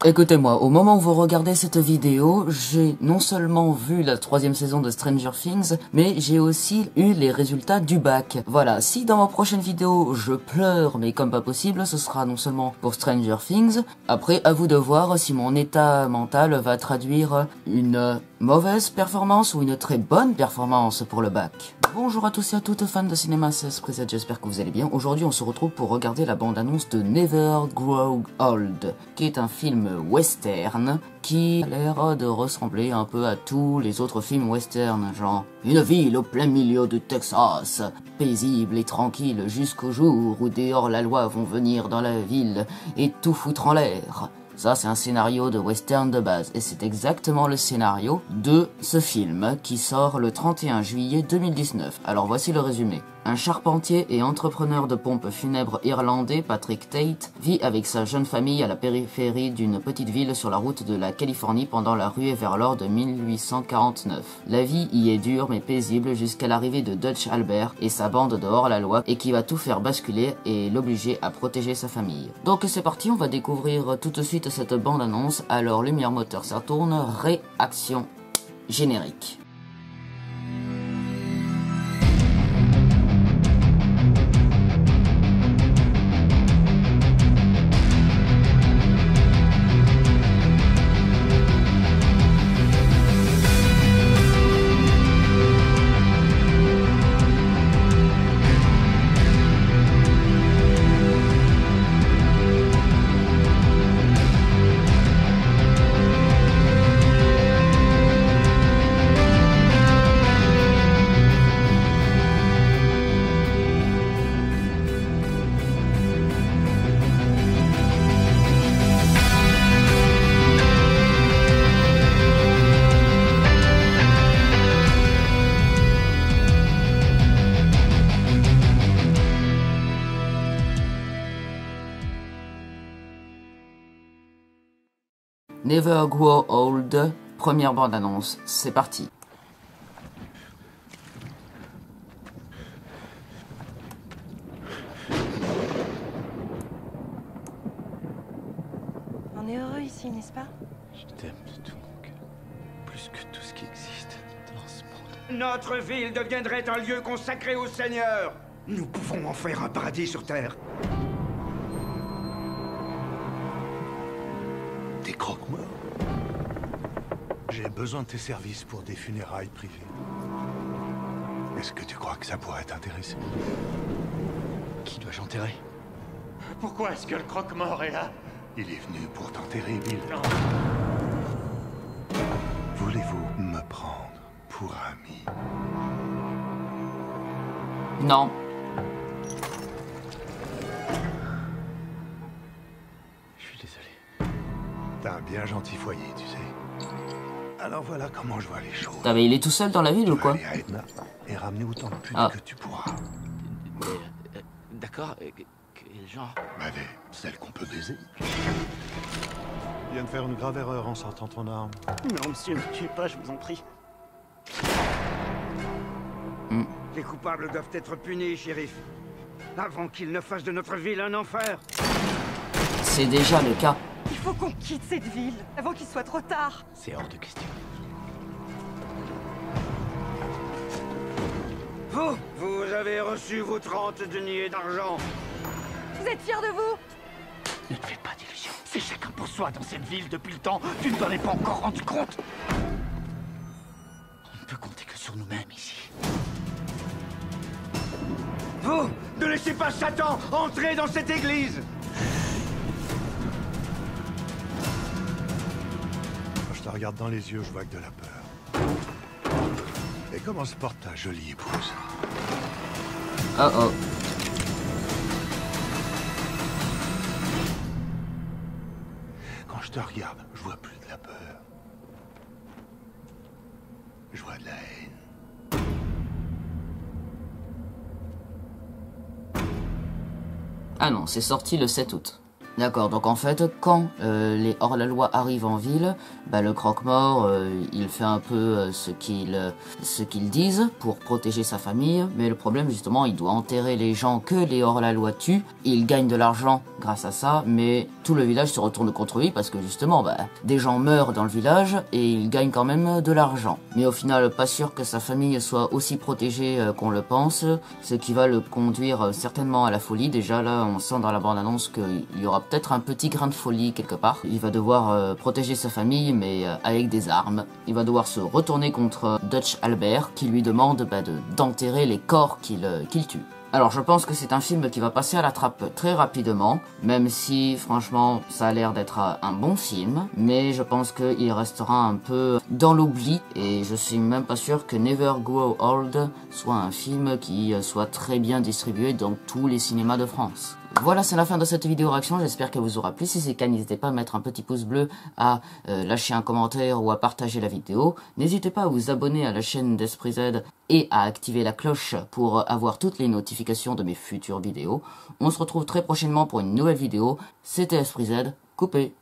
Écoutez-moi, au moment où vous regardez cette vidéo, j'ai non seulement vu la 3e saison de Stranger Things, mais j'ai aussi eu les résultats du bac. Voilà, si dans ma prochaine vidéo je pleure, mais comme pas possible, ce sera non seulement pour Stranger Things. Après, à vous de voir si mon état mental va traduire une mauvaise performance ou une très bonne performance pour le bac. Bonjour à tous et à toutes fans de cinéma, c'est Spread, j'espère que vous allez bien. Aujourd'hui on se retrouve pour regarder la bande-annonce de Never Grow Old, qui est un film western qui a l'air de ressembler un peu à tous les autres films western, genre une ville au plein milieu du Texas, paisible et tranquille jusqu'au jour où des hors-la-loi vont venir dans la ville et tout foutre en l'air. Ça, c'est un scénario de western de base, et c'est exactement le scénario de ce film qui sort le 31 juillet 2019. Alors voici le résumé. Un charpentier et entrepreneur de pompes funèbres irlandais, Patrick Tate, vit avec sa jeune famille à la périphérie d'une petite ville sur la route de la Californie pendant la ruée vers l'or de 1849. La vie y est dure mais paisible jusqu'à l'arrivée de Dutch Albert et sa bande de hors-la-loi et qui va tout faire basculer et l'obliger à protéger sa famille. Donc c'est parti, on va découvrir tout de suite cette bande-annonce. Alors lumière moteur, ça tourne, réaction générique. Never Grow Old, première bande-annonce, c'est parti. On est heureux ici, n'est-ce pas? Je t'aime de tout mon cœur, plus que tout ce qui existe dans ce monde. Notre ville deviendrait un lieu consacré au Seigneur. Nous pouvons en faire un paradis sur Terre. Des croque-morts. J'ai besoin de tes services pour des funérailles privées. Est-ce que tu crois que ça pourrait t'intéresser? Qui dois-je enterrer? Pourquoi est-ce que le croque-mort est là? Il est venu pour t'enterrer, Bill. Non. Voulez-vous me prendre pour ami? Non. Je suis désolé. T'as un bien gentil foyer, tu sais. Alors voilà comment je vois les choses. Ah mais il est tout seul dans la ville ou quoi? Aller à Edna et ramener autant de putes que tu pourras. Mais, d'accord, quel genre? Bah celle qu'on peut baiser. Tu viens de faire une grave erreur en sortant ton arme. Non, monsieur, ne tuez pas, je vous en prie. Les coupables doivent être punis, shérif. Avant qu'ils ne fassent de notre ville un enfer. C'est déjà le cas. Il faut qu'on quitte cette ville avant qu'il soit trop tard. C'est hors de question. Vous avez reçu vos 30 deniers d'argent. Vous êtes fiers de vous? Ne te fais pas d'illusions. C'est chacun pour soi dans cette ville depuis le temps. Tu ne t'en es pas encore rendu compte. On ne peut compter que sur nous-mêmes ici. Vous, ne laissez pas Satan entrer dans cette église. Quand je te regarde dans les yeux, je vois que de la peur. Et comment se porte ta jolie épouse? Oh oh. Quand je te regarde, je vois plus de la peur. Je vois de la haine. Ah non, c'est sorti le 7 août. D'accord, donc en fait, quand les hors-la-loi arrivent en ville, bah, le croque-mort, il fait un peu ce qu'ils disent pour protéger sa famille, mais le problème justement, il doit enterrer les gens que les hors-la-loi tuent, il gagne de l'argent grâce à ça, mais tout le village se retourne contre lui parce que justement, bah, des gens meurent dans le village et il gagne quand même de l'argent. Mais au final, pas sûr que sa famille soit aussi protégée qu'on le pense, ce qui va le conduire certainement à la folie. Déjà là, on sent dans la bande-annonce qu'il y aura peut-être un petit grain de folie quelque part. Il va devoir protéger sa famille, mais avec des armes. Il va devoir se retourner contre Dutch Albert, qui lui demande d'enterrer les corps qu'il tue. Alors je pense que c'est un film qui va passer à la trappe très rapidement, même si franchement ça a l'air d'être un bon film, mais je pense qu'il restera un peu dans l'oubli et je suis même pas sûr que Never Grow Old soit un film qui soit très bien distribué dans tous les cinémas de France. Voilà, c'est la fin de cette vidéo réaction, j'espère qu'elle vous aura plu. Si c'est le cas, n'hésitez pas à mettre un petit pouce bleu, à lâcher un commentaire ou à partager la vidéo. N'hésitez pas à vous abonner à la chaîne d'Esprit Z et à activer la cloche pour avoir toutes les notifications de mes futures vidéos. On se retrouve très prochainement pour une nouvelle vidéo. C'était Esprit Z, coupé.